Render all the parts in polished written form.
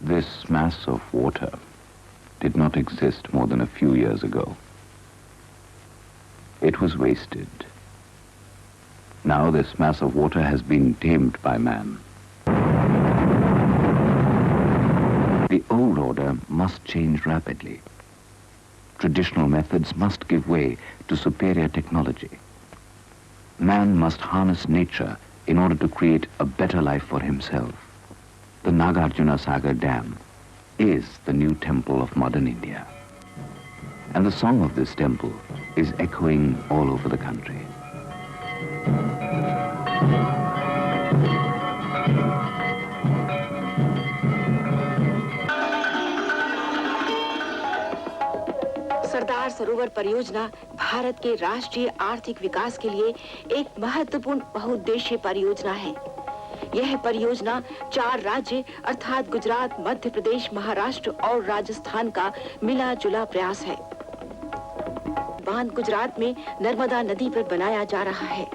This mass of water did not exist more than a few years ago. It was wasted. Now this mass of water has been tamed by man. The old order must change rapidly. Traditional methods must give way to superior technology. Man must harness nature in order to create a better life for himself. The Nagarjuna Sagar Dam is the new temple of modern India. And the song of this temple is echoing all over the country. Sardar Sarovar परियोजना भारत के राष्ट्रीय आर्थिक विकास के लिए एक महत्वपूर्ण बहुउद्देशीय परियोजना है। यह परियोजना 4 राज्य अर्थात गुजरात, मध्य प्रदेश, महाराष्ट्र और राजस्थान का मिला जुला प्रयास है। बांध गुजरात में नर्मदा नदी पर बनाया जा रहा है।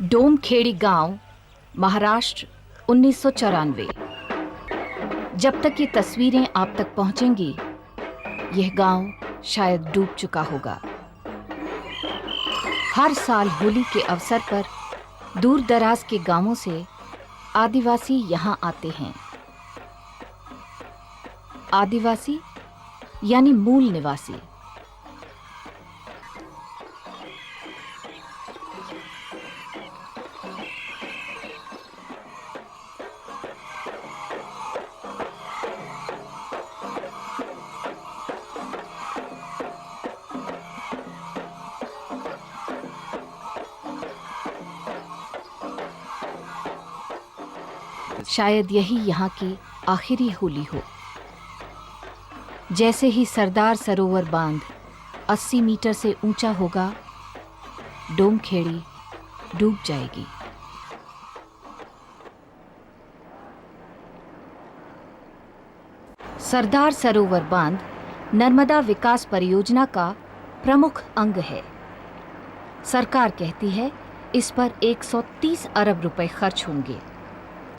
डोमखेड़ी गांव, महाराष्ट्र, 1994। जब तक ये तस्वीरें आप तक पहुंचेंगी, यह गांव शायद डूब चुका होगा। हर साल होली के अवसर पर दूर दराज के गांवों से आदिवासी यहां आते हैं। आदिवासी यानी मूल निवासी। शायद यही यहाँ की आखिरी होली हो। जैसे ही सरदार सरोवर बांध 80 मीटर से ऊंचा होगा, डोमखेड़ी डूब जाएगी। सरदार सरोवर बांध नर्मदा विकास परियोजना का प्रमुख अंग है। सरकार कहती है इस पर 130 अरब रुपए खर्च होंगे,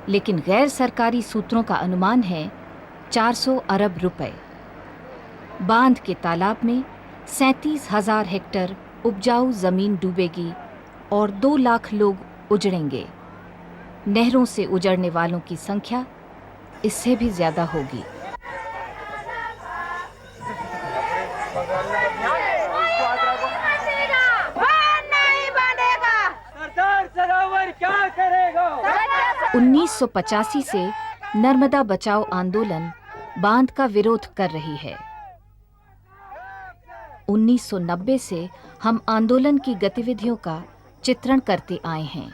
लेकिन गैर सरकारी सूत्रों का अनुमान है 400 अरब रुपए। बांध के तालाब में 37,000 हेक्टेयर उपजाऊ जमीन डूबेगी और 2 लाख लोग उजड़ेंगे। नहरों से उजड़ने वालों की संख्या इससे भी ज्यादा होगी। सरदार सरोवर क्या करेगा? 1985 से नर्मदा बचाओ आंदोलन बांध का विरोध कर रही है। 1990 से हम आंदोलन की गतिविधियों का चित्रण करते आए हैं।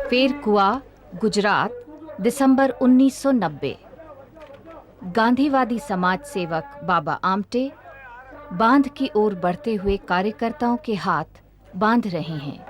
फेरकुआ, गुजरात, दिसंबर 1990। गांधीवादी समाज सेवक बाबा आमटे बांध की ओर बढ़ते हुए कार्यकर्ताओं के हाथ बांध रहे हैं।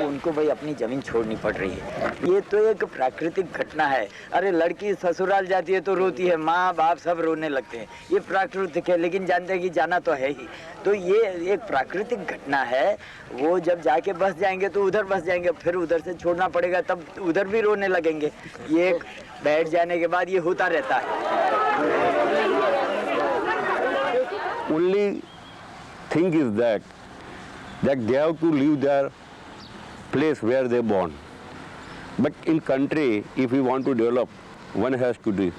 उनको भाई अपनी ज़मीन छोड़नी पड़ रही है। ये तो एक प्राकृतिक घटना है। अरे लड़की ससुराल जाती है तो रोती है, माँ बाप सब रोने लगते हैं, ये प्राकृतिक है, लेकिन जानते हैं कि जाना तो है ही। तो ये एक प्राकृतिक घटना है। वो जब जाके बस जाएंगे तो उधर बस जाएंगे, फिर उधर से छोड़ना पड़ेगा, तब उधर भी रोने लगेंगे। ये बैठ जाने के बाद ये होता रहता है। Only thing is that they have to leave their place where they born. But in country, if you want to develop, one has to do.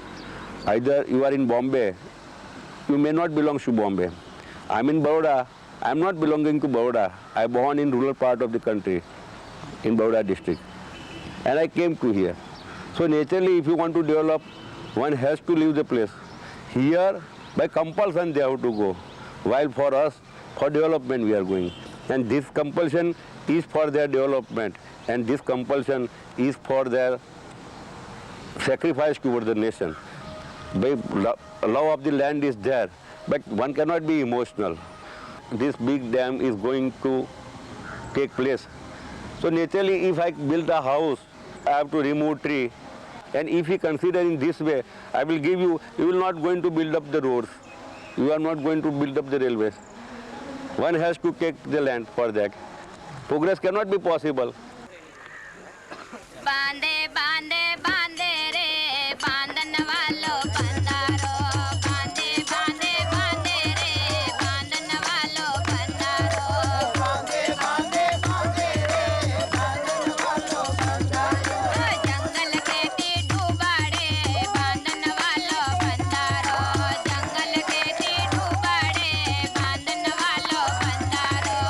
Either you are in Bombay, you may not belong to Bombay. I'm in Baroda, I'm not belonging to Baroda. I born in rural part of the country, in Baroda district. And I came to here. So naturally, if you want to develop, one has to leave the place. Here, by compulsion they have to go, while for us, for development we are going. And this compulsion is for their development, and this compulsion is for their sacrifice toward the nation. By love of the land is there, but one cannot be emotional. This big dam is going to take place. So naturally, if I build a house, I have to remove tree. And if you consider in this way, I will give you, you will not going to build up the roads. You are not going to build up the railways. One has to take the land for that. Progress cannot be possible. बांधे बांधे बांधे रे बांधन वालों बंदारो बांधे बांधे बांधे रे बांधन वालों बंदारो बांधे बांधे बांधे रे बांधन वालों बंदारो जंगल खेती डूबाड़े बांधन वालों बंदारो जंगल खेती डूबाड़े बांधन वालों बंदारो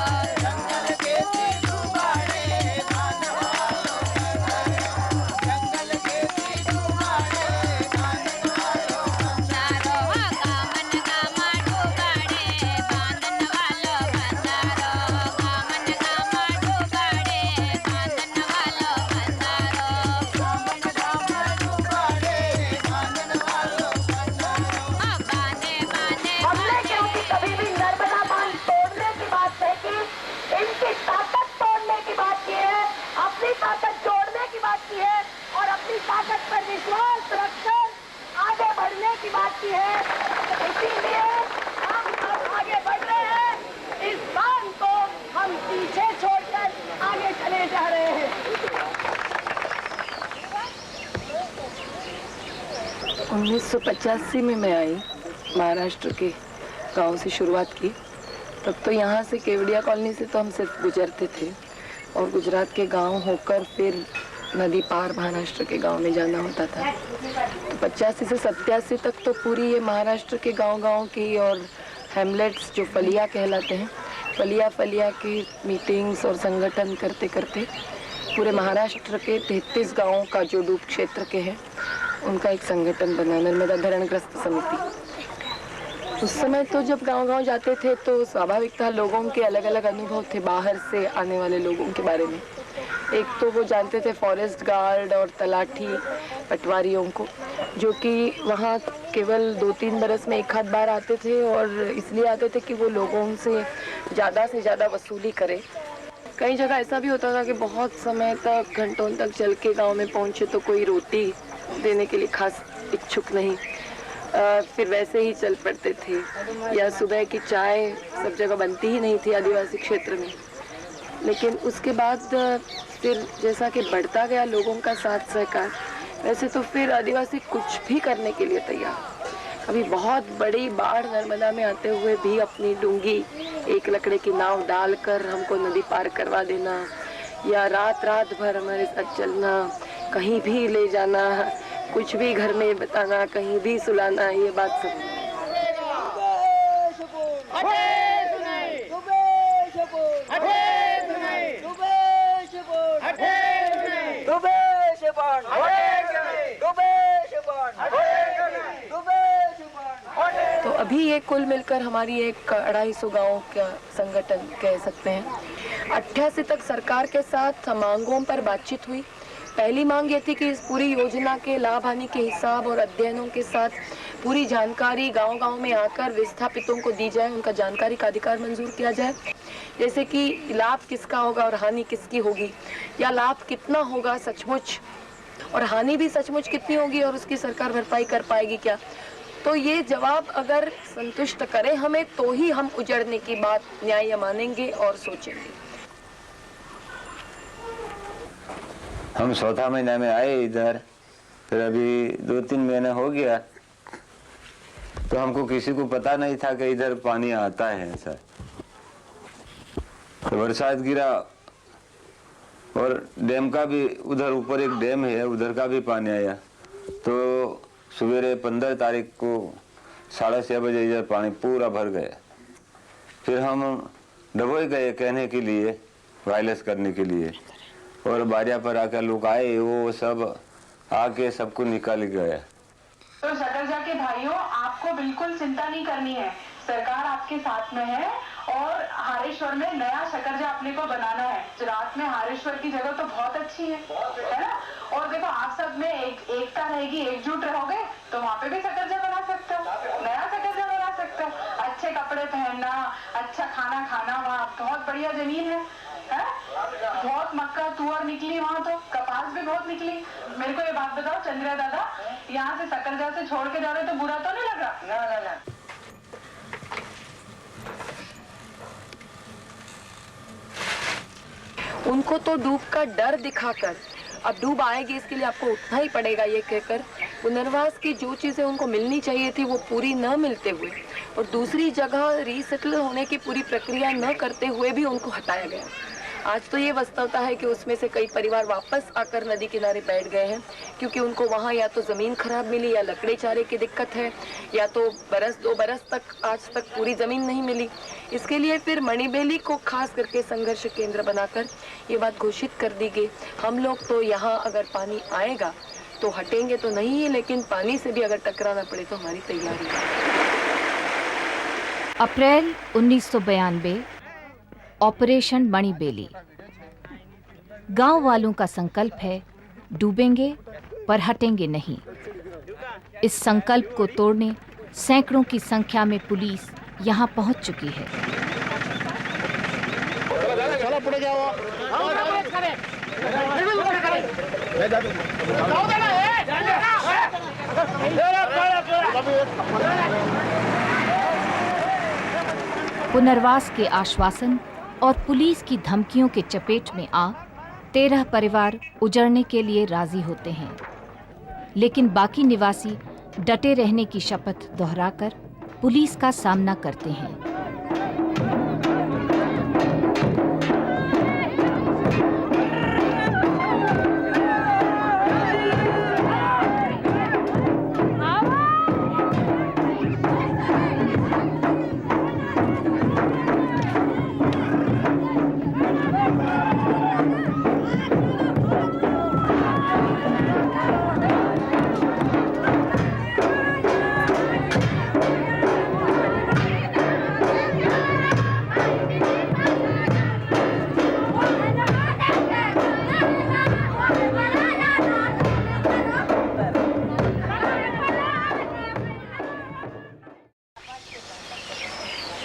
जंगल खेती डूबाड़े बांधन पचासी में मैं आई, महाराष्ट्र के गांव से शुरुआत की। तब तो यहाँ से केवड़िया कॉलोनी से तो हम सिर्फ गुजरते थे और गुजरात के गांव होकर फिर नदी पार महाराष्ट्र के गांव में जाना होता था। तो 85 से 87 तक तो पूरी ये महाराष्ट्र के गांव-गांव की और हैमलेट्स जो फलिया कहलाते हैं, फलिया की मीटिंग्स और संगठन करते करते पूरे महाराष्ट्र के 33 गाँवों का जो डूब क्षेत्र के हैं उनका एक संगठन बना, नर्मदा धरणग्रस्त समिति। उस समय तो जब गांव-गांव जाते थे तो स्वाभाविक था लोगों के अलग अलग अनुभव थे बाहर से आने वाले लोगों के बारे में। एक तो वो जानते थे फॉरेस्ट गार्ड और तलाठी पटवारियों को, जो कि वहाँ केवल 2-3 बरस में एक आध बार आते थे और इसलिए आते थे कि वो लोगों से ज़्यादा वसूली करे। कई जगह ऐसा भी होता था कि बहुत समय तक घंटों तक चल के गाँव में पहुँचे तो कोई रोटी देने के लिए खास इच्छुक नहीं, फिर वैसे ही चल पड़ते थे। या सुबह की चाय सब जगह बनती ही नहीं थी आदिवासी क्षेत्र में। लेकिन उसके बाद फिर जैसा कि बढ़ता गया लोगों का साथ सहकार, वैसे तो फिर आदिवासी कुछ भी करने के लिए तैयार। कभी बहुत बड़ी बाढ़ नर्मदा में आते हुए भी अपनी डूंगी एक लकड़े की नाव डालकर हमको नदी पार करवा देना, या रात भर हमारे साथ चलना, कहीं भी ले जाना, कुछ भी घर में बताना, कहीं भी सुलाना, ये बात सब। तो अभी ये कुल मिलकर हमारी एक 250 गाँव का संगठन कह सकते हैं। 88 तक सरकार के साथ मांगों पर बातचीत हुई। पहली मांग ये थी कि इस पूरी योजना के लाभ हानि के हिसाब और अध्ययनों के साथ पूरी जानकारी गांव-गांव में आकर विस्थापितों को दी जाए, उनका जानकारी का अधिकार मंजूर किया जाए। जैसे कि लाभ किसका होगा और हानि किसकी होगी, या लाभ कितना होगा सचमुच और हानि भी सचमुच कितनी होगी और उसकी सरकार भरपाई कर पाएगी क्या। तो ये जवाब अगर संतुष्ट करे हमें तो ही हम उजड़ने की बात न्याय मानेंगे और सोचेंगे। हम चौथा महीने में आए इधर, फिर अभी 2-3 महीने हो गया, तो हमको किसी को पता नहीं था कि इधर पानी आता है सर। तो बरसात गिरा और डैम का भी, उधर ऊपर एक डैम है, उधर का भी पानी आया। तो सवेरे 15 तारीख को 6:30 बजे इधर पानी पूरा भर गया। फिर हम डबोई गए कहने के लिए, वायरलेस करने के लिए, और बारिया पर आकर लोग आए, वो सब आके सबको निकाल गया। तो सकरजा के भाइयों, आपको बिल्कुल चिंता नहीं करनी है, सरकार आपके साथ में है और हारेश्वर में नया सकरजा अपने को बनाना है। गुजरात में हारेश्वर की जगह तो बहुत अच्छी है ना। और देखो आप सब में एकता रहेगी, एकजुट रहोगे तो वहाँ पे भी सकरजा बना सकते हो, नया सकरजा बना सकते हो। अच्छे कपड़े पहनना, अच्छा खाना खाना, वहाँ बहुत बढ़िया जमीन है। बहुत मक्का तुअर निकली वहाँ, तो कपास भी बहुत निकली। मेरे को ये बात बताओ चंद्रा दादा, यहाँ से सकरजा से छोड़ के जा रहे तो बुरा तो नहीं लग रहा? ना। उनको तो डूब का डर दिखाकर, अब डूब आएगी इसके लिए आपको उठना ही पड़ेगा ये कहकर, पुनर्वास की जो चीजें उनको मिलनी चाहिए थी वो पूरी न मिलते हुए और दूसरी जगह रीसेटल होने की पूरी प्रक्रिया न करते हुए भी उनको हटाया गया। आज तो ये वास्तवता है कि उसमें से कई परिवार वापस आकर नदी किनारे बैठ गए हैं, क्योंकि उनको वहाँ या तो ज़मीन खराब मिली, या लकड़ी चारे की दिक्कत है, या तो 2 बरस तक आज तक पूरी ज़मीन नहीं मिली। इसके लिए फिर मणिबेली को खास करके संघर्ष केंद्र बनाकर ये बात घोषित कर दी गई, हम लोग तो यहाँ अगर पानी आएगा तो हटेंगे तो नहीं है, लेकिन पानी से भी अगर टकराना पड़े तो हमारी तैयारी है। अप्रैल 1992, ऑपरेशन मणिबेली। गांव वालों का संकल्प है, डूबेंगे पर हटेंगे नहीं। इस संकल्प को तोड़ने सैकड़ों की संख्या में पुलिस यहां पहुंच चुकी है। पुनर्वास के आश्वासन और पुलिस की धमकियों के चपेट में आ 13 परिवार उजड़ने के लिए राजी होते हैं, लेकिन बाकी निवासी डटे रहने की शपथ दोहराकर पुलिस का सामना करते हैं।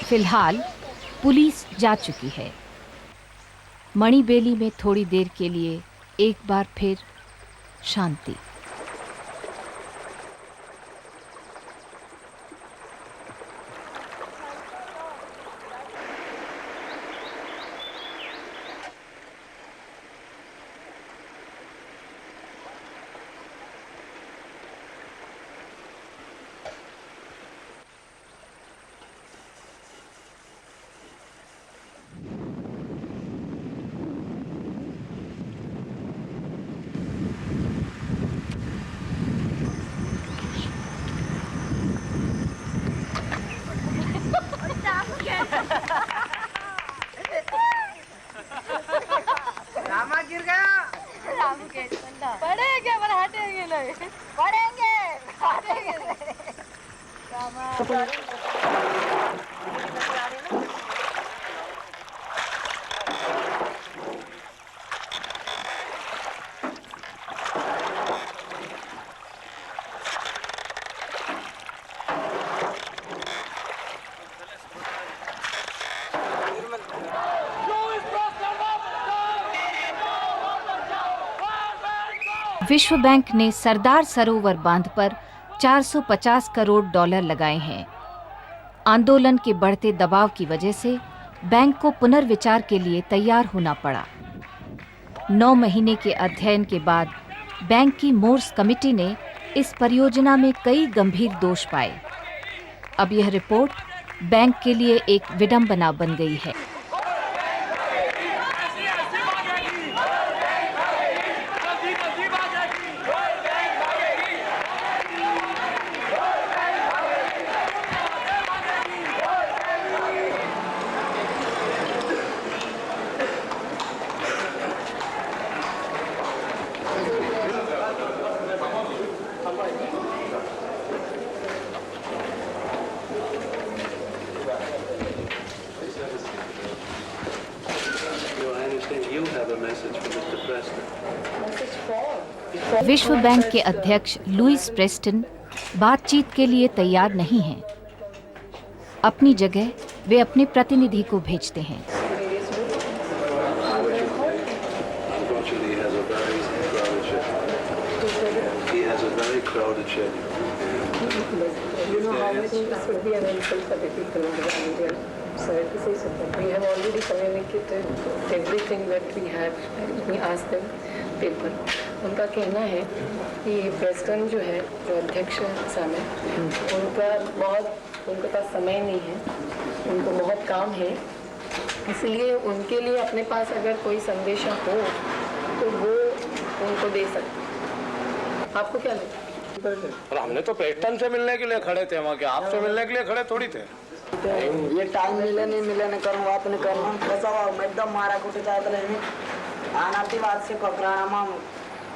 फिलहाल पुलिस जा चुकी है। मणिबेली में थोड़ी देर के लिए एक बार फिर शांति। रामा गिर गया। पढ़ेंगे पर हटेंगे नहीं, पढ़ेंगे हटेंगे नहीं। विश्व बैंक ने सरदार सरोवर बांध पर 450 करोड़ डॉलर लगाए हैं। आंदोलन के बढ़ते दबाव की वजह से बैंक को पुनर्विचार के लिए तैयार होना पड़ा। 9 महीने के अध्ययन के बाद बैंक की मोर्स कमेटी ने इस परियोजना में कई गंभीर दोष पाए। अब यह रिपोर्ट बैंक के लिए एक विडंबना बन गई है। विश्व बैंक के अध्यक्ष लुईस प्रेस्टन बातचीत के लिए तैयार नहीं हैं। अपनी जगह वे अपने प्रतिनिधि को भेजते हैं। Sir, to say something. We have already communicated everything that we have. Let me ask them paper. उनका कहना है कि प्रेसिडेंट जो है, जो अध्यक्ष है सामने, उनके पास समय नहीं है, उनको बहुत काम है, इसलिए उनके लिए अपने पास अगर कोई संदेशा हो तो वो उनको दे सकते। आपको क्या लगता है? पर हमने तो प्रेसिडेंट से मिलने के लिए खड़े थे, वहाँ के आपसे मिलने के लिए खड़े थोड़ी थे। ये टाइम मिले नहीं करूँगा अपने करना कैसा हुआ एकदम मारा कुछ चाहते रहे आनाती बात से ककराना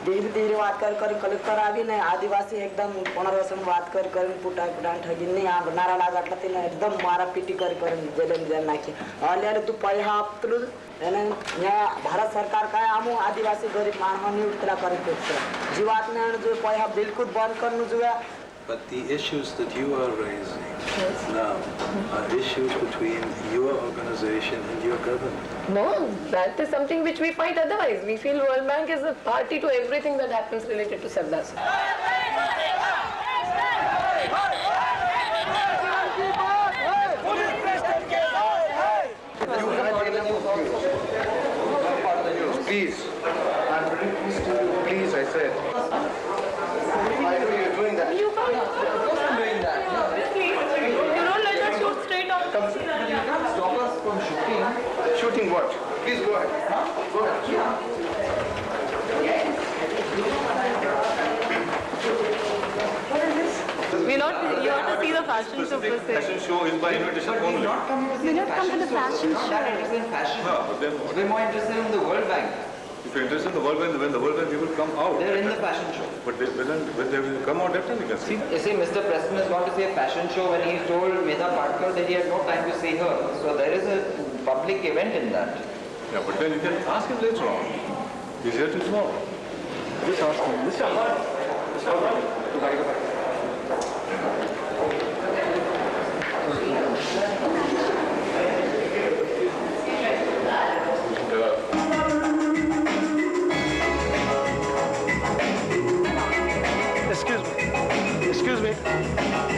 धीरे धीरे बात कर कलेक्टर आगे नहीं आदिवासी एकदम पुनर्वसन बात कर पुटा पुटान ठगी नहीं यहाँ नारा लागत एकदम मारा पीटी कर जेल नाखी अलियाले तू पै हाप्तलु यहाँ भारत सरकार का आमू आदिवासी गरीब मानव उतरा कर जीवात ने जो पै हाप बिल्कुल बंद करनु जो But the issues that you are raising now are issues between your organization and your government. No, that is something which we fight otherwise. We feel World Bank is a party to everything that happens related to Sardar. Please, I'm very pleased to you. Please, I said. Why are you doing that? You can't. I'm doing that. You don't let us shoot straight on. You can't stop us from shooting. Shooting what? Please go ahead. Go ahead. You have to see the fashion show per se. Fashion show is by invitation only. We not come to the fashion show. No, but then We're more interested in the World Bank. if you're interested in the World Bank, when the World Bank people come out. They're in the fashion show. But when they will come out, definitely you can see. You see, Mr. Preston has gone to see a fashion show when he told Medha Patkar that he had no time to see her. So there is a public event in that. Yeah, but then you can ask him later on. He's here till tomorrow. Just ask him.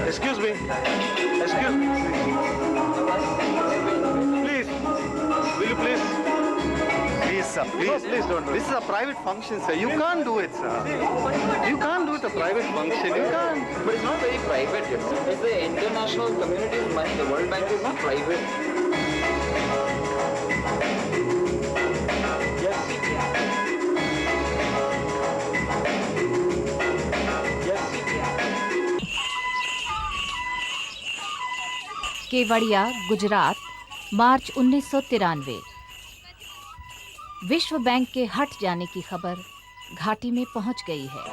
Excuse me. Please, will you please? Please, sir. Please don't do it. This is a private function, sir. You can't do it, sir. You can't do it a private function. You can't. But it's not very private, you know. It's the international community's money. The World Bank is not private. Kevadia, Gujarat, मार्च 1993। विश्व bank के हट जाने की खबर घाटी में पहुंच गई है।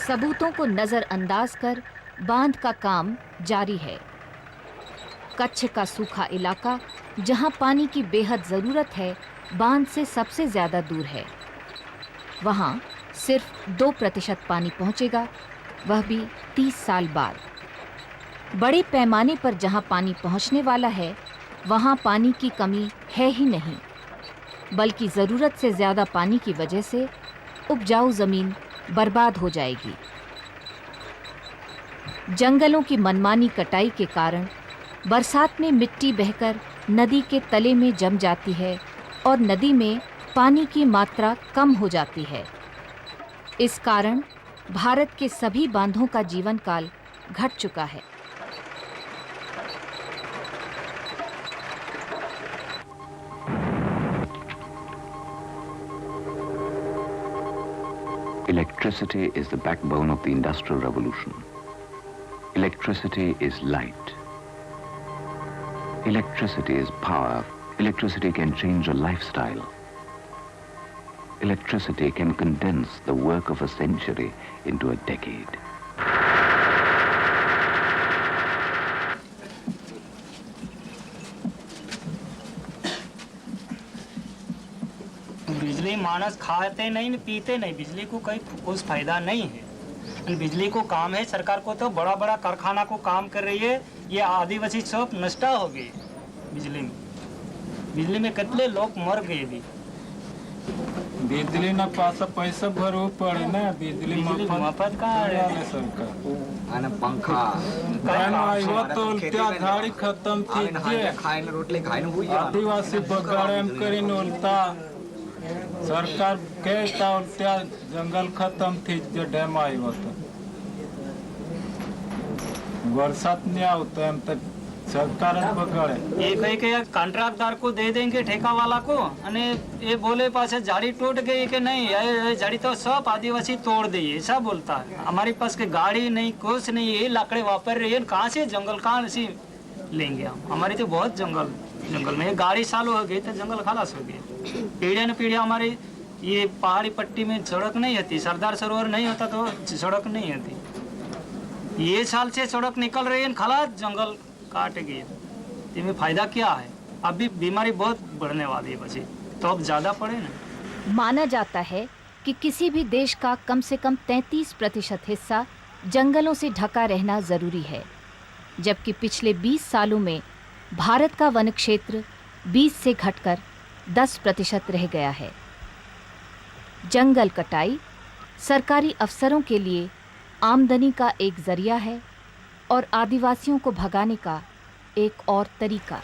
सबूतों को नजरअंदाज कर बांध का काम जारी है। कच्छ का सूखा इलाका, जहां पानी की बेहद ज़रूरत है, बांध से सबसे ज़्यादा दूर है। वहां सिर्फ 2% पानी पहुंचेगा, वह भी 30 साल बाद। बड़े पैमाने पर जहां पानी पहुंचने वाला है, वहां पानी की कमी है ही नहीं, बल्कि ज़रूरत से ज़्यादा पानी की वजह से उपजाऊ ज़मीन बर्बाद हो जाएगी। जंगलों की मनमानी कटाई के कारण बरसात में मिट्टी बहकर नदी के तले में जम जाती है और नदी में पानी की मात्रा कम हो जाती है। इस कारण भारत के सभी बांधों का जीवन काल घट चुका है। Electricity is the backbone of the Industrial Revolution. Electricity is light. Electricity is power. Electricity can change a lifestyle. Electricity can condense the work of a century into a decade. बिजली मानस खाते नहीं, पीते नहीं, बिजली को कोई कुछ फायदा नहीं है। बिजली को काम है, सरकार को तो बड़ा बड़ा कारखाना को काम कर रही है, ये आदिवासी सब नष्ट हो गए। बिजली में कितने लोग मर गए भी। बिजली ना पास पैसा भरव पड़े ना, बिजली मफत का है सरकार। पंखा तो त्या झाड़ी खत्म थी, आदिवासी बगाड़े में करीन उल्टा सरकार कहता उल्टा जंगल खत्म थी, जो डैम आई वो तो बरसात नहीं आता हम तक सरकार बगाड़े। एक कॉन्ट्रैक्टदार को दे देंगे, ठेका वाला को, अने ये बोले पास झाड़ी टूट गई कि नहीं, ये झाड़ी तो सब आदिवासी तोड़ दी, ऐसा बोलता है। हमारे पास के गाड़ी नहीं, कुछ नहीं, ये लाकड़े वापर रही है, कहाँ से जंगल कहाँ से लेंगे हम? हमारी तो बहुत जंगल में गाड़ी चालू हो गई तो जंगल खलास हो गया। पीढ़िया न पीढ़िया हमारी ये पहाड़ी पट्टी में सड़क नहीं होती, सरदार सरोवर नहीं होता तो सड़क नहीं होती। ये साल से सड़क निकल रही है, खलास जंगल काट गए, इसमें फायदा क्या है? अभी बीमारी बहुत बढ़ने वाली है, बची तो अब ज़्यादा पड़े ना। माना जाता है कि किसी भी देश का कम से कम 33% हिस्सा जंगलों से ढका रहना ज़रूरी है, जबकि पिछले 20 सालों में भारत का वन क्षेत्र 20 से घटकर 10% रह गया है। जंगल कटाई सरकारी अफसरों के लिए आमदनी का एक जरिया है और आदिवासियों को भगाने का एक और तरीका।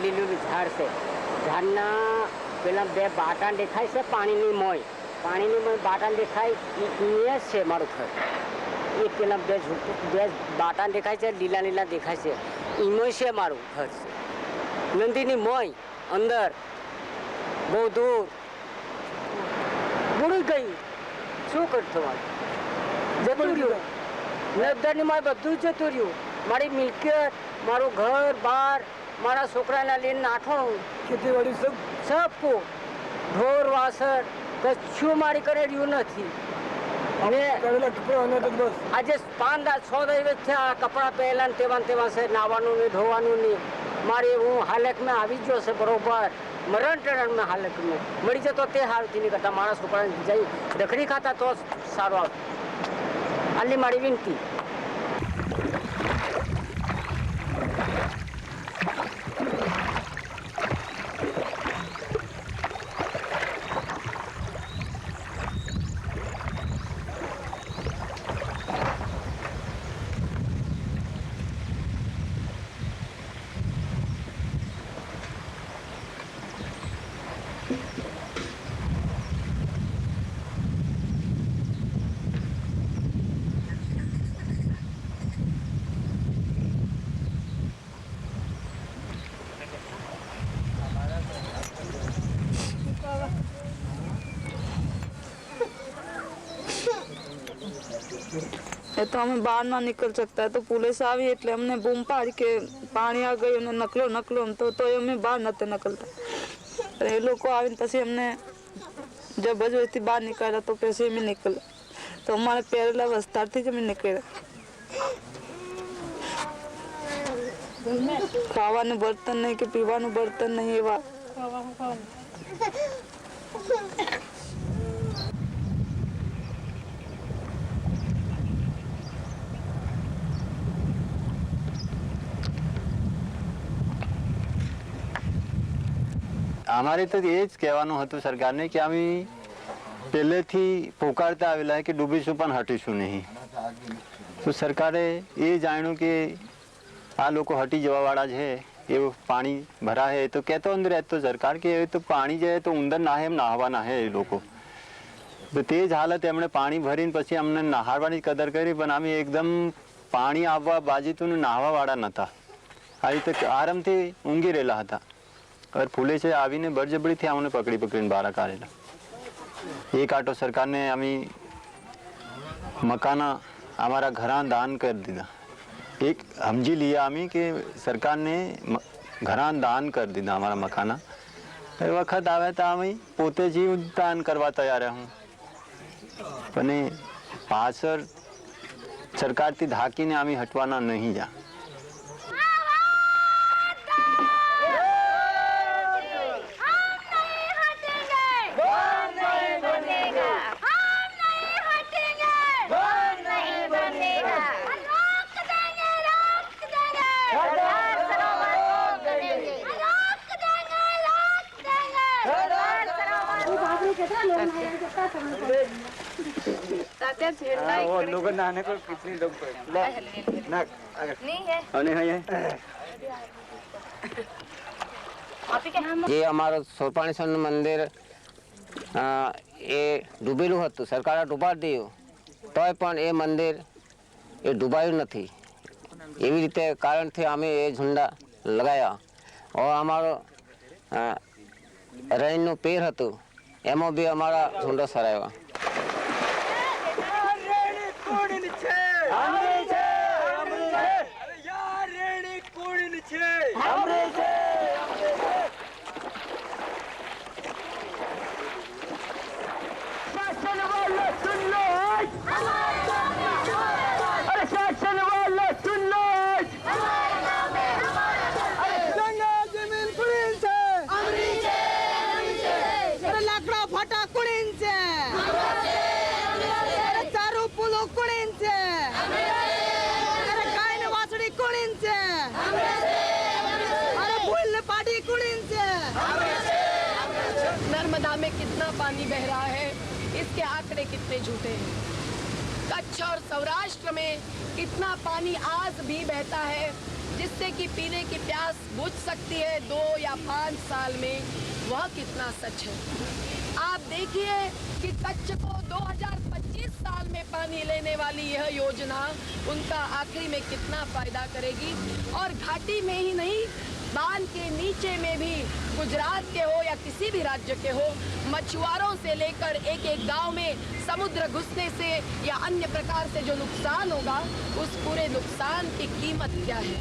લીલું ઝાડ છે, ઝાડના પેલા બે બાટાન દેખાય છે, પાણીની મોય બાટાન દેખાય, એ છે મારું ઘર। એ પેલા બે બાટાન દેખાય છે, લીલા દેખાય છે, એમાં છે મારું ઘર છે। નંદીની મોય અંદર બહુ દૂર બુડી ગઈ, શું કરતો જતું રહ્યું નર્મદાની માય બધું જ જતું રહ્યું, મારી મિલકત, મારું ઘર બાર, મારા છોકરાને લઈને નાઠોણું, ખેતીવાડી સબ ઢોર વાસણ કશું મારી કરે રહ્યું નથી. અને આજે 5-6 દિવસ થયા કપડાં પહેલા ને તેવા છે, નાવાનું નહીં, ધોવાનું નહીં. મારી હું હાલતમાં આવી ગયો છે બરોબર, મરણ ટરણમાં હાલતમાં મળી જતો તે હાલથી નહીં કરતા મારા છોકરાને જઈ રખડી ખાતા તો સારું આવતું. આટલી મારી વિનંતી. એ તો અમે બહાર ના નીકળ શકતા, તો પોલીસ આવી એટલે અમને બૂમ પાડી કે પાણી આ ગયું અને નકલો તો અમે બહાર નહોતા નીકળતા. એ લોકો આવીને પછી અમને જબરજસ્તી બહાર નીકળ્યા, તો પછી અમે નીકળ્યા. તો અમારે પહેરેલા વસ્તારથી જ અમે નીકળ્યા. ખાવાનું બર્તન નહીં કે પીવાનું બર્તન નહીં એવા. અમારે તો એ જ કહેવાનું હતું સરકારને કે અમે પહેલેથી પોકારતા આવેલા કે ડૂબીશું પણ હટીશું નહીં. તો સરકારે એ જાણ્યું કે આ લોકો હટી જવાવાળા છે, એવું પાણી ભરાય તો કહેતો અંદર રહેતો સરકાર કે એ તો પાણી જાય તો ઉંદર નાહે એમ નાહવા નાહે એ લોકો. તો તે જ હાલત એમણે પાણી ભરીને પછી અમને નાહવાની કદર કરી, પણ અમે એકદમ પાણી આવવા બાજીતું નાહવાવાળા નહોતા. આ રીતે આરામથી ઊંઘી રહેલા હતા. और पुलिस आवीने बरजबरी थी अमने पकड़ी बहार काढ़ेला. एक आटो सरकार ने अमी मकाना हमारा घरा दान कर दीधा. एक समझी लिया अमी कि सरकार ने घरा दान कर दीधा हमारा मकाना. वक्त आवे तो अमी पोते जीव दान करवा तैयार हूँ, पने पाछळ सरकार थी धाकी ने अमी हटवाना नहीं जा. वो लोग नहाने को कितने लोग જે અમારું સોપાણીશ્વરનું મંદિર એ ડૂબેલું હતું, સરકારે ડૂબાડી દીધું, તોય પણ એ મંદિર એ ડૂબાયું નથી. એવી રીતે કારણથી અમે એ ઝંડા લગાવ્યા. અમારો રહીનું પેર હતું એમાં બી અમારા ઝુંડો સરાવ્યા. नर्मदा में कितना पानी बह रहा है, इसके आंकड़े कितने झूठे हैं. कच्छ और सौराष्ट्र में कितना पानी आज भी बहता है, जिससे कि पीने की प्यास बुझ सकती है 2 या 5 साल में, वह कितना सच है. आप देखिए कि कच्छ को 2025 साल में पानी लेने वाली यह योजना उनका आखिरी में कितना फायदा करेगी. और घाटी में ही नहीं, बांध के नीचे में भी गुजरात के हो या किसी भी राज्य के हो, मछुआरों से लेकर एक एक गांव में समुद्र घुसने से या अन्य प्रकार से जो नुकसान होगा, उस पूरे नुकसान की कीमत क्या है।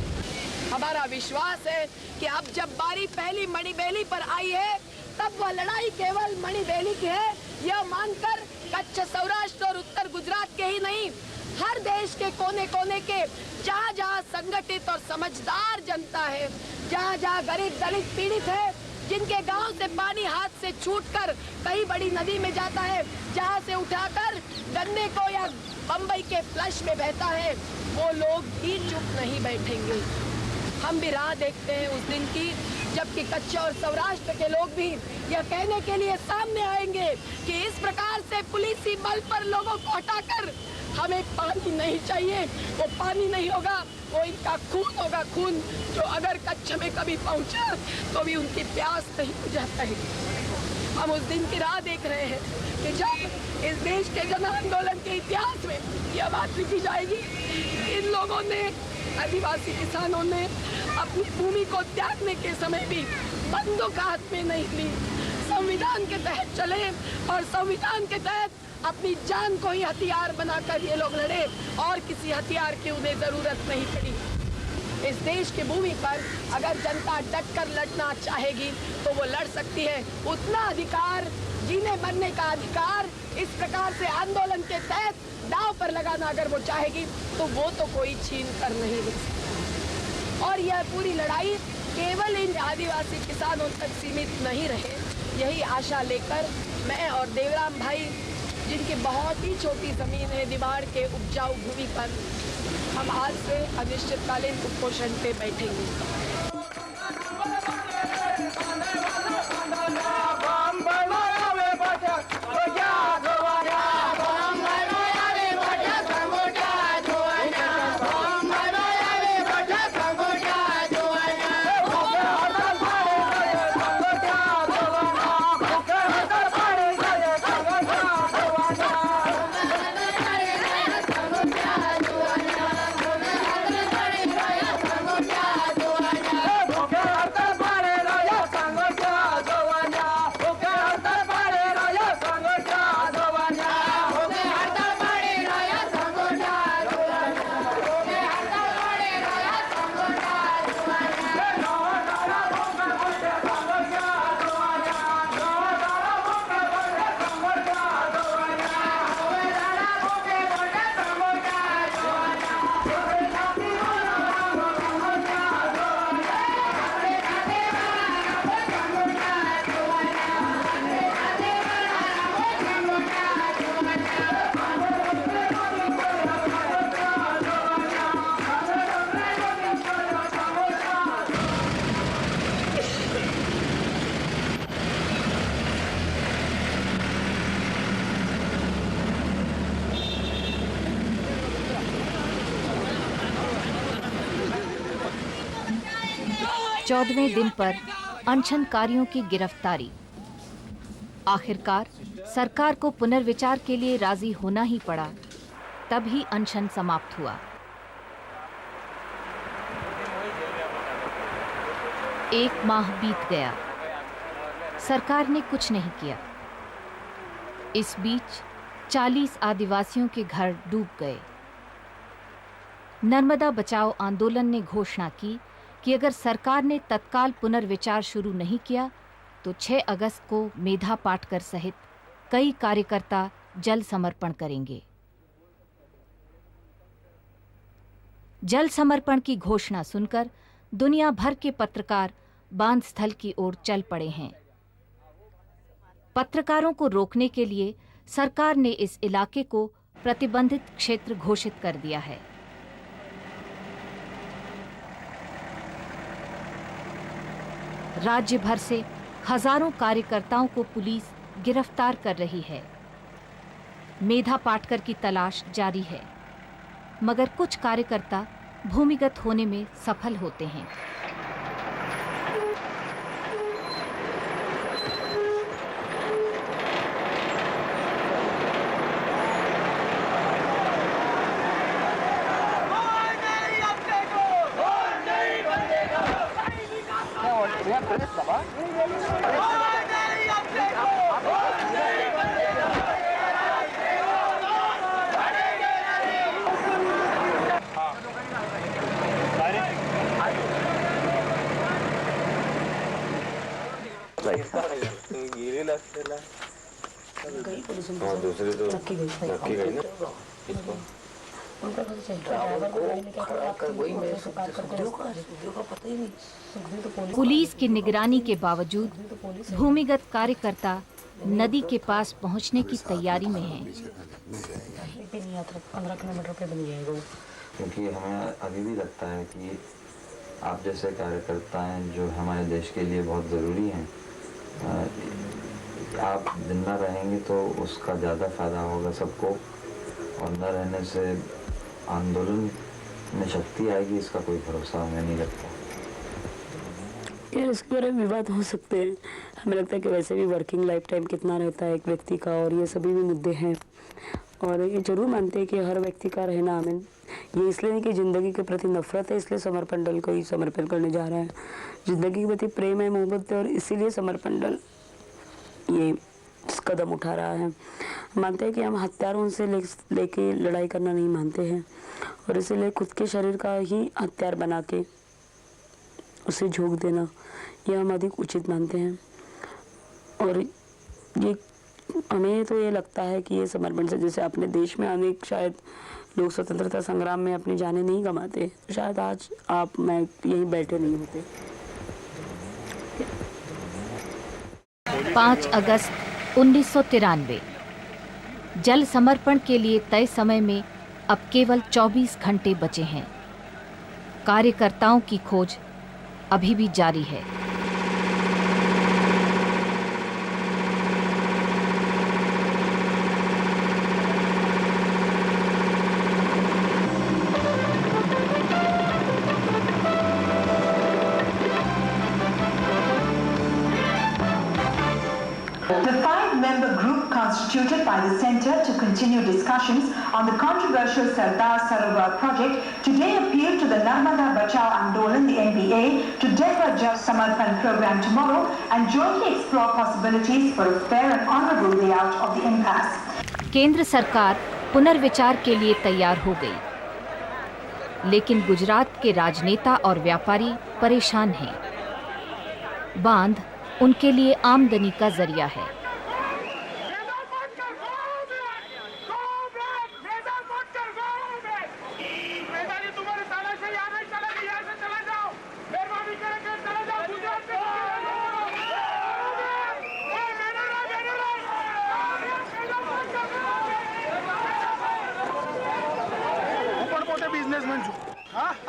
हमारा विश्वास है कि अब जब बारी पहली मणिबेली पर आई है, तब वह लड़ाई केवल मणिबेली की है, यह मानकर कच्छ, सौराष्ट्र और उत्तर गुजरात के ही नहीं, हर देश के कोने कोने के जहाँ जहाँ संगठित और समझदार जनता है, जहाँ जहाँ गरीब दलित पीड़ित है, जिनके गांव से पानी हाथ से छूटकर कहीं बड़ी नदी में जाता है, जहाँ से उठाकर गन्ने को या बम्बई के फ्लश में बहता है, वो लोग भी चुप नहीं बैठेंगे। हम भी राह देखते हैं उस दिन की जबकि कच्छ और सौराष्ट्र के लोग भी यह कहने के लिए सामने आएंगे कि इस प्रकार से पुलिसी बल पर लोगों को हटाकर हमें पानी नहीं चाहिए। वो पानी नहीं होगा, वो इनका खून होगा, खून जो अगर कच्छ में कभी पहुंचा तो भी उनकी प्यास नहीं बुझाता है। हम उस दिन की राह देख रहे हैं कि जब इस देश के जन आंदोलन के इतिहास में यह बात लिखी जाएगी, इन लोगों ने, आदिवासी किसानों ने अपनी भूमि को त्यागने के समय भी बंदूक हाथ में नहीं ली, संविधान के तहत चले और संविधान के तहत अपनी जान को ही हथियार बनाकर ये लोग लड़े और किसी हथियार की उन्हें जरूरत नहीं पड़ी। इस देश की भूमि पर अगर जनता डटकर लड़ना चाहेगी तो वो लड़ सकती है। उतना अधिकार, जीने मरने का अधिकार इस प्रकार से आंदोलन के तहत दांव पर लगाना अगर वो चाहेगी तो वो तो कोई छीन कर नहीं ले सकता। और यह पूरी लड़ाई केवल इन आदिवासी किसानों तक सीमित नहीं रहे, यही आशा लेकर मैं और देवराम भाई, जिनकी बहुत ही छोटी जमीन है निवाड़ के उपजाऊ भूमि पर, हम आज से अनिश्चितकालीन कुपोषण पे बैठेंगे। चौदहवें दिन पर अनशनकारियों की गिरफ्तारी। आखिरकार सरकार को पुनर्विचार के लिए राजी होना ही पड़ा, तभी अनशन समाप्त हुआ। एक माह बीत गया, सरकार ने कुछ नहीं किया। इस बीच 40 आदिवासियों के घर डूब गए। नर्मदा बचाओ आंदोलन ने घोषणा की कि अगर सरकार ने तत्काल पुनर्विचार शुरू नहीं किया तो 6 अगस्त को मेधा पाटकर सहित कई कार्यकर्ता जल समर्पण करेंगे। जल समर्पण की घोषणा सुनकर दुनिया भर के पत्रकार बांध स्थल की ओर चल पड़े हैं। पत्रकारों को रोकने के लिए सरकार ने इस इलाके को प्रतिबंधित क्षेत्र घोषित कर दिया है। राज्य भर से हजारों कार्यकर्ताओं को पुलिस गिरफ्तार कर रही है। मेधा पाटकर की तलाश जारी है, मगर कुछ कार्यकर्ता भूमिगत होने में सफल होते हैं। दूसरी तो नक्की गई ना इसको पुलिस की निगरानी के बावजूद भूमिगत कार्यकर्ता नदी के पास पहुंचने की तैयारी में हैं। 15 किलोमीटर पे बन जाएगा। क्योंकि हमें अभी भी लगता है कि आप जैसे कार्यकर्ता हैं जो हमारे देश के लिए बहुत ज़रूरी हैं, आप जिंदा रहेंगे तो उसका ज़्यादा फायदा होगा सबको, और न रहने से आंदोलन में शक्ति आएगी, इसका कोई भरोसा हमें नहीं लगता। यार इसके बारे में विवाद हो सकते हैं। हमें लगता है कि वैसे भी वर्किंग लाइफ टाइम कितना रहता है एक व्यक्ति का, और ये सभी भी मुद्दे हैं। और ये जरूर मानते हैं कि हर व्यक्ति का रहना, हमें ये इसलिए नहीं कि ज़िंदगी के प्रति नफरत है इसलिए समर्पण दल को ही समर्पण करने जा रहा है। ज़िंदगी के प्रति प्रेम है, मोहब्बत है, और इसीलिए समर्पण दल ये कदम उठा रहा है। मानते हैं कि हम हथियारों से लेके लड़ाई करना नहीं मानते हैं, और इसीलिए खुद के शरीर का ही हथियार बना के उसे झोंक देना ये हम अधिक उचित मानते हैं। और ये हमें तो ये लगता है कि ये समर्पण से, जैसे अपने देश में अनेक शायद लोग स्वतंत्रता संग्राम में अपनी जानें नहीं गंवाते, तो शायद आज आप मैं यहीं बैठे नहीं होते। 5 अगस्त 1993 जल समर्पण के लिए तय समय में अब केवल 24 घंटे बचे हैं। कार्यकर्ताओं की खोज अभी भी जारी है। Constituted by the Centre to continue discussions on the controversial Sardar Sarovar project today appealed to the Narmada Bachao Andolan, the NBA, to defer Jal Samarpan program tomorrow and jointly explore possibilities for a fair and honourable way out of the impasse. केंद्र सरकार पुनर्विचार के लिए तैयार हो गई, लेकिन गुजरात के राजनेता और व्यापारी परेशान हैं। बांध उनके लिए आमदनी का जरिया है।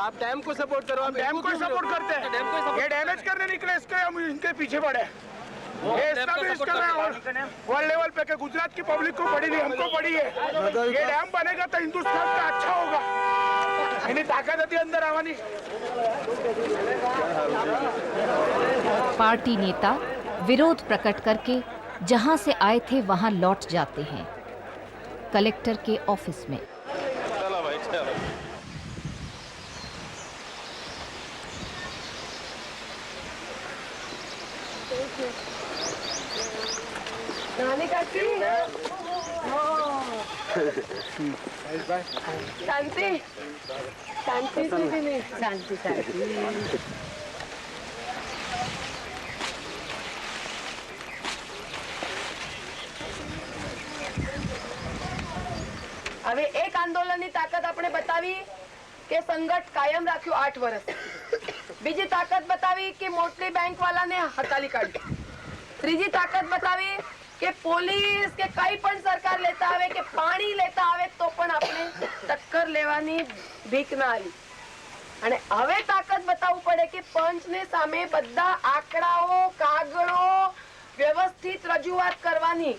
आप डैम को सपोर्ट करो, हम डैम को सपोर्ट करते हैं। ये डैमेज करने निकले, इसके हम इनके पीछे पड़े। ये एस्टैब्लिश कर रहे हैं वर्ल्ड लेवल पे कि गुजरात की पब्लिक को पड़ी नहीं, हमको पड़ी है। ये डैम बनेगा तो हिंदुस्तान का अच्छा होगा। इन्हीं ताकत होती अंदर आवानी। पार्टी नेता विरोध प्रकट करके जहां से आए थे वहां लौट जाते हैं। कलेक्टर के ऑफिस में शांति शांति शांति शांति। હવે એક આંદોલનની તાકાત આપણે બતાવી કે સંઘર્ષ કાયમ રાખ્યું 8 વર્ષ। બીજી તાકાત બતાવી કે મોટી બેંક વાળાને હકાલી કાઢી। ત્રીજી તાકાત બતાવી કે પોલીસ કે કઈ પણ સરકાર લેતા આવે કે પાણી લેતા આવે તો પણ આપણે ટક્કર લેવાની ભીખ ના આવી। અને હવે તાકાત બતાવવું પડે કે પંચને સામે બધા આંકડાઓ કાગળો વ્યવસ્થિત રજૂઆત કરવાની।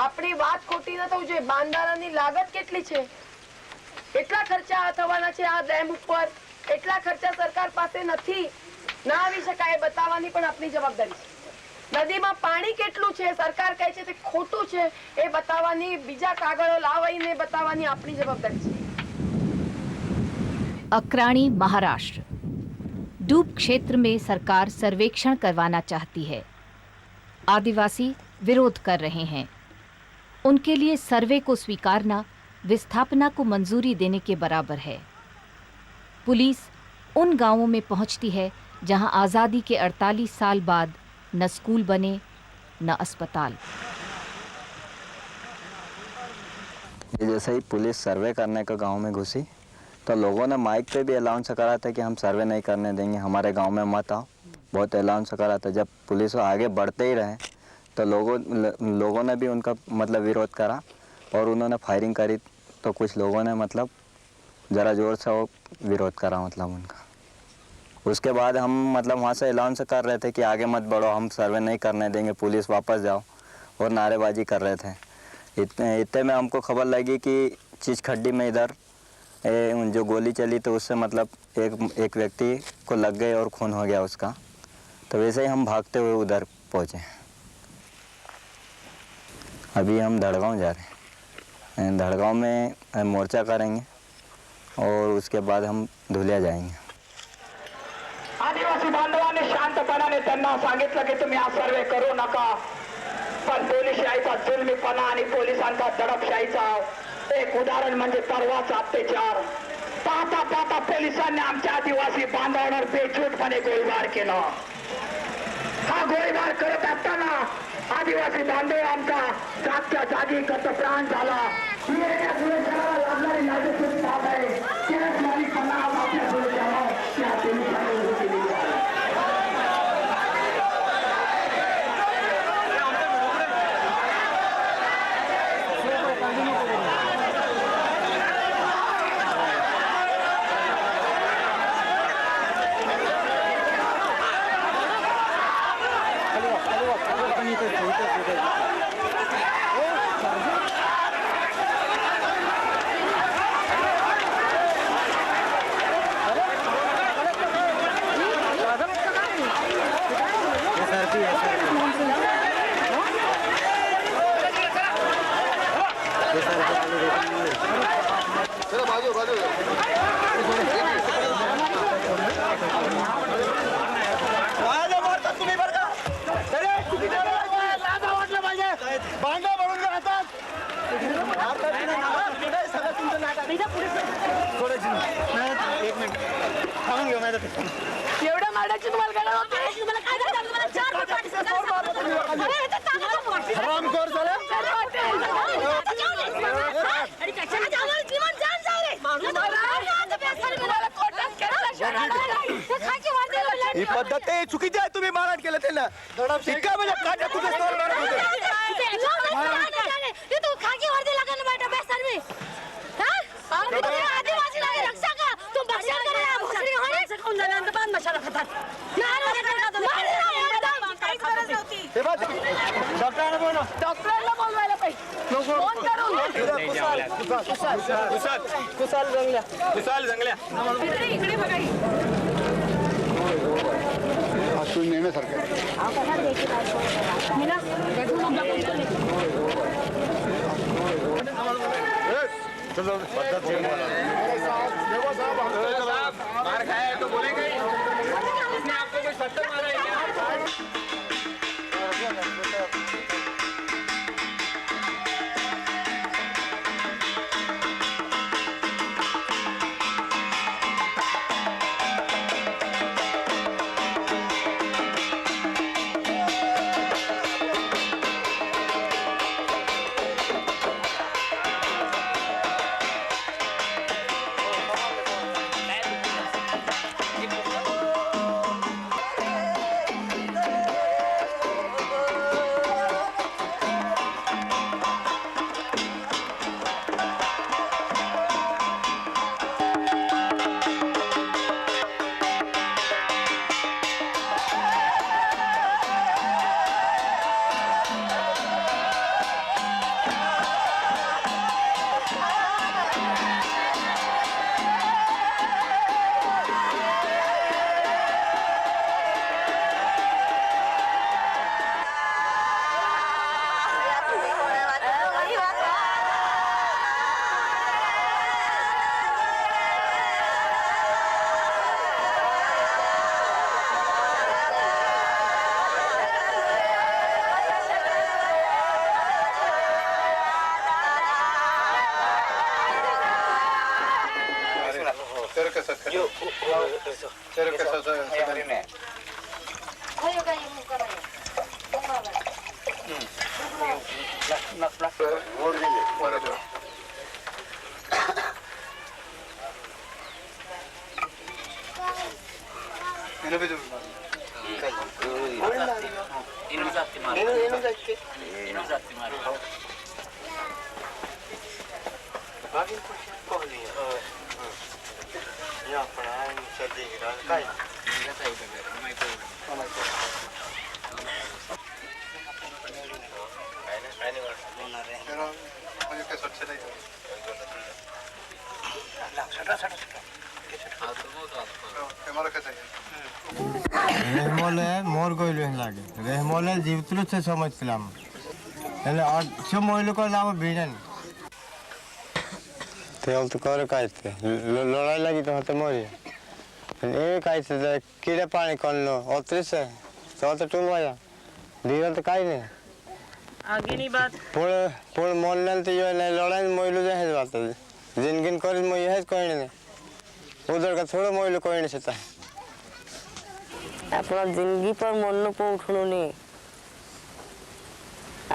આપણી વાત ખોટી ન થવું જોઈએ। બાંધારાની लागत કેટલી છે, કેટલા ખર્ચા થવાના છે આ ડેમ ઉપર, એટલા ખર્ચા સરકાર પાસે નથી, ના આવી શકાય બતાવવાની પણ આપણી જવાબદારી છે। નદીમાં પાણી કેટલું છે સરકાર કહે છે તે ખોટું છે એ બતાવવાની, બીજા કાગળો લાવીને બતાવવાની આપણી જવાબદારી છે। अक्राणी महाराष्ट्र डूब क्षेत्र में सरकार सर्वेक्षण करवाना चाहती है। आदिवासी विरोध कर रहे हैं। उनके लिए सर्वे को स्वीकारना विस्थापना को मंजूरी देने के बराबर है। पुलिस उन गांवों में पहुंचती है जहां आज़ादी के 48 साल बाद न स्कूल बने न अस्पताल। ये जैसे ही पुलिस सर्वे करने का गांव में घुसी तो लोगों ने माइक पे भी अलाउंस करा था कि हम सर्वे नहीं करने देंगे, हमारे गांव में मत आओ, बहुत अलाउंस करा था। जब पुलिस आगे बढ़ते ही रहे तो लोगों ने भी उनका मतलब विरोध करा और उन्होंने फायरिंग करी, तो कुछ लोगों ने मतलब ज़रा ज़ोर से वो विरोध करा मतलब उनका। उसके बाद हम मतलब वहाँ से अलाउंस कर रहे थे कि आगे मत बढ़ो, हम सर्वे नहीं करने देंगे, पुलिस वापस जाओ, और नारेबाजी कर रहे थे। इतने में हमको खबर लगी कि चीज खड्डी में इधर जो गोली चली तो उससे मतलब एक व्यक्ति को लग गए और खून हो गया उसका। तो वैसे ही हम भागते हुए उधर पहुँचे। अभी हम धड़गांव जा रहे हैं। धड़गांव में मोर्चा करेंगे और उसके बाद हम धुलिया जाएंगे। आदिवासी बांधवांनी शांतपणाने त्यांना सांगितलं की तुम्ही हा सर्वे करू नका, पण पोलिसशाहीचा जुलमीपणा आणि पोलिसांचा दडपशाहीचा एक उदाहरण म्हणजे परवाचा अत्याचार। पाहता पाहता पोलिसांनी आमच्या आदिवासी बांधवांवर बेछूटपणे गोळीबार केला। हा गोळीबार करत असताना आदिवासी बांधव आमचा जागच्या जागी गतप्राण झाला। ही एका सुरक्षेला लागणारी नाजूक बाब आहे। त्याच मालिकांना आपल्या सुरक्षेला त्या पोलिसांनी उभी केली आहे। एवढ्या मारण्याची तुम्हाला गरज होती? तुम्हाला काय झालं? तुम्हाला 4 फूट पाठी अरे हे तर चांगलं हरामखोर झालं। आणि कशाला जाणार? जीवन जान जाऊ रे। तुम्हाला कोर्टात ही पद्धत आहे चुकीची आहे। तुम्ही मारहाण केलं त्यांना इतका म्हणजे काटा तुझ्या स्टोर मारत होते। ते तू खाकी वर्दी लागन बेटा बेसर में हां आम्ही तुम्ही आदिवासी लागे रक्षा का तुम बख्शा करा भोसरी होणे सकून जाणार बाद मशाला खतात काहीच गरज नव्हती। हे बघ डॉक्टरांना बोलव। डॉक्टरांना बोलवायला पाहिजे। फोन करून कुसाल जंगल्या इकडे बघा तुम्ही नेण्यासारखं चलो मार खाया है तो बोलेंगे इसने आपको कोई पत्थर मारा है क्या? রেহমলে মোর গইল লাগে রেহমলে জীবতুল সে সমঝছিলাম তাহলে আর সব মহিলা নাম বিড়ান তেল তো করে কাইতে লড়াই লাগি তো হতে মরি এ কাইতে কিরে পানি করলো অত্রিসে তো টুল ভাইয়া দিল তো কাই নেই आगे नहीं बात पूर्ण मोलन तो ये लड़ाई मोइलो जे है बात जिनगिन कर मोइ है कोई नहीं उधर का थोड़ा मोइलो कोई नहीं सकता अपना जिंदगी पर मन न पौठनो ने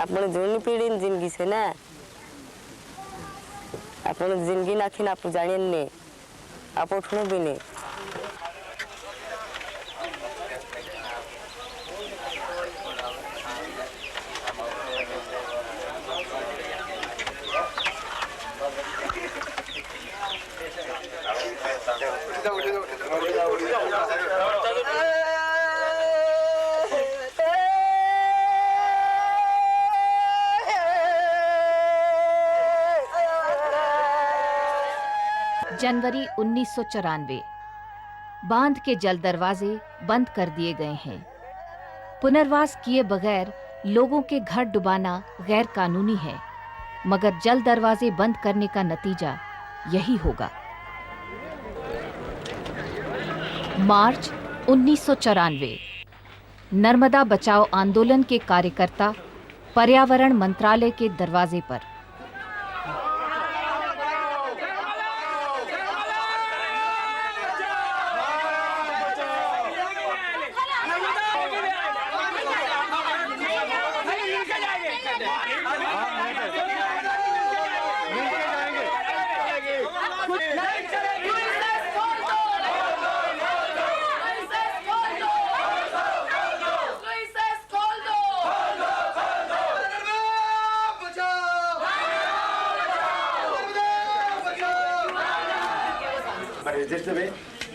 अपने जोनी पीढ़ी जिंदगी से ना अपने जिंदगी नाखिन आप जाने ने आप उठनो भी नहीं जनवरी 1994 बांध के जल दरवाजे बंद कर दिए गए हैं। पुनर्वास किए बगैर लोगों के घर डुबाना गैर कानूनी है, मगर जल दरवाजे बंद करने का नतीजा यही होगा। मार्च 1994 नर्मदा बचाओ आंदोलन के कार्यकर्ता पर्यावरण मंत्रालय के दरवाजे पर। Is this the way?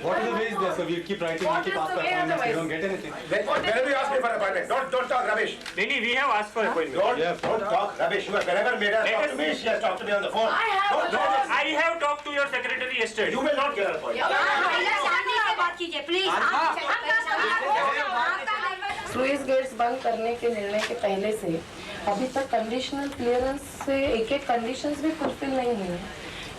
What is the way is there? So we keep writing, we keep asking appointments, we don't get anything. Whenever you ask me for an appointment, don't talk rubbish. Nini, we have asked for appointment. Don't talk rubbish. You have whenever made us talk to me, she has talked to me on the phone. I have talked to your secretary yesterday. You will not get an appointment. बात कीजिए please. Sluice gets बंद करने के निर्णय के पहले से अभी तक कंडीशनल क्लियरेंस से एक कंडीशंस भी फुलफिल नहीं हुए।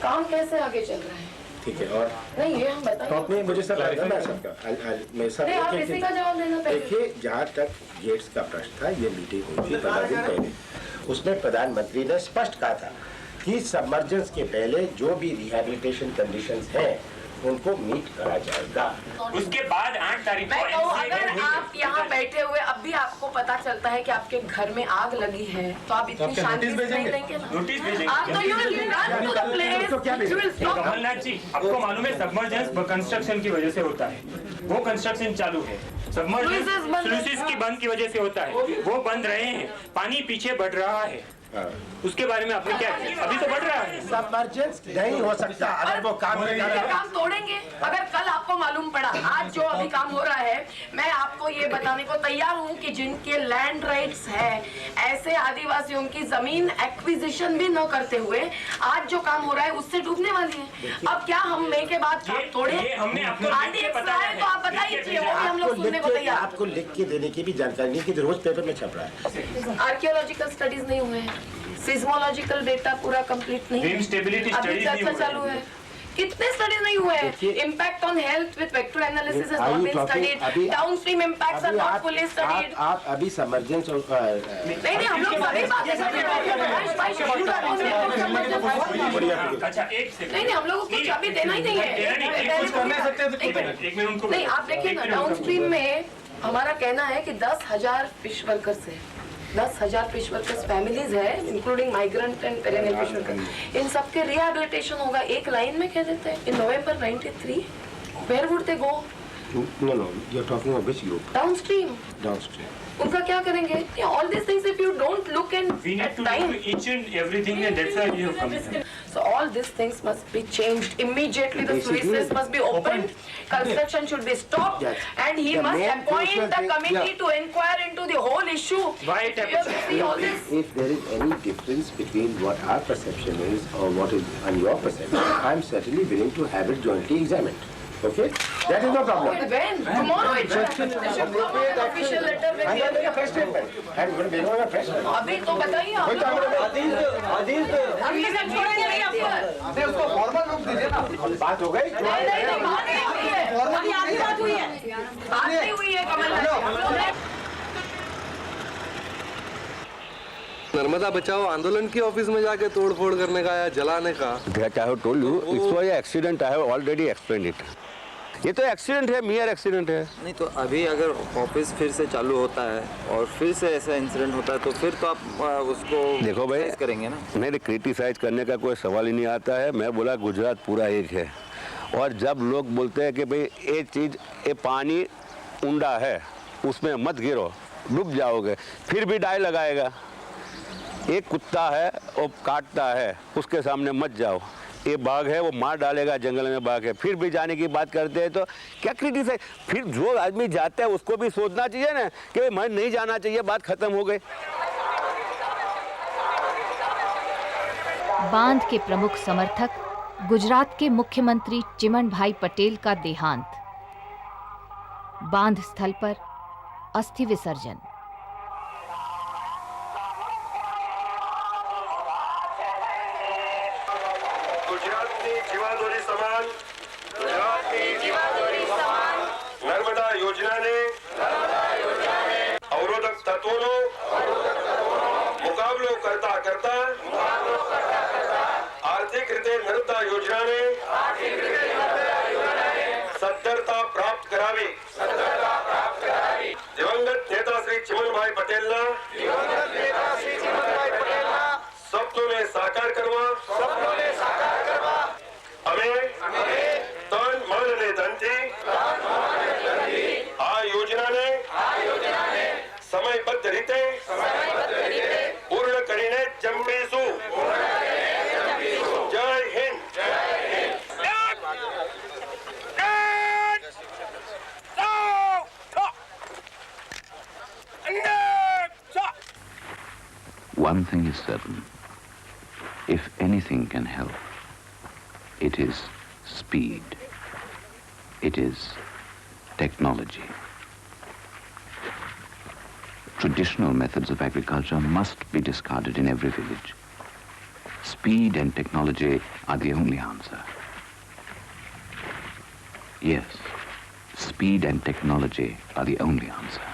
काम कैसे आगे चल रहा है? ठीक है। और नहीं ये हम बताएं। टॉप में मुझे सब लगता है सबका मैं सब नहीं आप इसी का जवाब देना पहले। देखिए जहाँ तक गेट्स का प्रश्न था ये मीटिंग हुई थी 15 दिन पहले, उसमें प्रधानमंत्री ने स्पष्ट कहा था कि सबमर्जेंस के पहले जो भी रिहैबिलिटेशन कंडीशंस हैं उनको मीट करा जाएगा। उसके बाद 8 तारीख मैं कहूँ अगर आप यहाँ बैठे हुए अब भी आपको पता चलता है कि आपके घर में आग लगी है तो आप इतनी शांति से नहीं लेंगे ना? नोटिस भेजेंगे। आप तो you will run to the place, you will stop. Kamal Nath जी आपको मालूम है सबमर्जेंस कंस्ट्रक्शन की वजह से होता है, वो कंस्ट्रक्शन चालू है। सबमर्जेंस स्लूइसेस की बंद की वजह से होता है, वो बंद रहे हैं, पानी पीछे बढ़ रहा है। उसके बारे में आपने क्या किया? अभी तो बढ़ रहा है। सबमर्जेंस नहीं हो सकता अगर वो काम काम तोड़ेंगे। अगर कल आपको मालूम पड़ा आज जो अभी काम हो रहा है, मैं आपको ये बताने को तैयार हूँ कि जिनके लैंड राइट्स है ऐसे आदिवासियों की जमीन एक्विजिशन भी न करते हुए आज जो काम हो रहा है उससे डूबने वाली है। अब क्या हम मई के बाद काम तोड़े? हमने आपको आदि तो आप बताइए, वो भी हम लोग सुनने को तैयार। आपको लिख के देने की भी जानकारी नहीं कि रोज पेपर में छप रहा है। आर्कियोलॉजिकल स्टडीज नहीं हुए हैं, सिस्मोलॉजिकल डेटा पूरा कंप्लीट नहीं है, अभी चर्चा चालू है कितने स्टडी नहीं हुए हैं? Impact on health with vector analysis has not been studied, downstream impacts are not fully studied. आप अभी समर्जेंस नहीं हम लोग सभी बातें कर रहे हैं। अच्छा एक सेकंड, नहीं हम लोगों को कुछ अभी देना ही नहीं है। कुछ कर नहीं सकते तो एक मिनट उनको नहीं आप देखिए ना, डाउनस्ट्रीम में हमारा कहना है कि 10,000 फिश वर्कर्स है, 10,000 फिश वर्कर्स फैमिलीज है, including migrant and perennial fish workers. इन सबके रिहैबिलिटेशन होगा। एक लाइन में कह देते हैं in November 93 where would they go? No, you're talking of which group? Downstream. उनका क्या करेंगे? All these things, if you don't look and we need to do each and everything, and that's why we have come here. So all these things must be changed immediately. The sluices must be opened. Construction should be stopped, and he must appoint the committee to inquire into the whole issue. Why it happens? If there is any difference between what our perception is or what is on your perception, I'm certainly willing to have it jointly examined. Okay? That is no problem. When? Tomorrow it should come on an official letter with a press statement. I'm going to be on a press statement. अभी तो बताइए आप। हमने सब छोड़ेंगे नहीं आपको। अबे उसको फॉर्मल रूप दीजिए ना। बात हो गई? नहीं बात नहीं हुई है। अभी आधी बात हुई है। बात नहीं हुई है कमल। नर्मदा बचाओ आंदोलन की ऑफिस में जाके तोड़ फोड़ करने का या जलाने का। That I have told you, it was an accident. I have already explained it. ये तो एक्सीडेंट है, मियर एक्सीडेंट है। नहीं तो अभी अगर ऑफिस फिर से चालू होता है और फिर से ऐसा इंसिडेंट होता है तो फिर तो आप उसको देखो भाई करेंगे ना। नहीं, क्रिटिसाइज करने का कोई सवाल ही नहीं आता है। मैं बोला गुजरात पूरा एक है, और जब लोग बोलते हैं कि भाई ये चीज़ ये पानी उंडा है उसमें मत गिरो डूब जाओगे, फिर भी डाई लगाएगा। एक कुत्ता है वो काटता है, उसके सामने मत जाओ। ये बाघ है वो मार डालेगा, जंगल में बाघ है, फिर भी जाने की बात करते हैं तो क्या क्रिटिसाइज? फिर जो आदमी जाता है उसको भी सोचना चाहिए ना कि मैं नहीं जाना चाहिए, बात खत्म हो गई। बांध के प्रमुख समर्थक गुजरात के मुख्यमंत्री चिमनभाई पटेल का देहांत। बांध स्थल पर अस्थि विसर्जन। નર્મદા યોજનાને અવરોધક તત્વોનો મુકાબલો કરતા કરતા આર્થિક રીતે નર્મદા યોજનાને સદ્ધરતા પ્રાપ્ત કરાવી દિવંગત નેતા શ્રી ચિમનભાઈ પટેલના સપનોને સાકાર કરવા અમે તન મન અને ધનથી આ યોજનાને સમયબદ્ધ રીતે પૂર્ણ કરીને જંપીશું। જય Hind. One thing is certain. If anything can help, it is speed. It is technology. Traditional methods of agriculture must be discarded in every village. Speed and technology are the only answer. Yes, speed and technology are the only answer.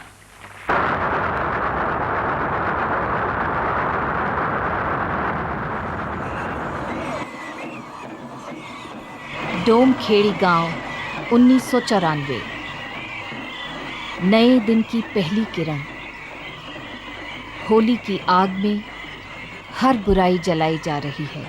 डोमखेड़ी गांव 1994। नए दिन की पहली किरण। होली की आग में हर बुराई जलाई जा रही है।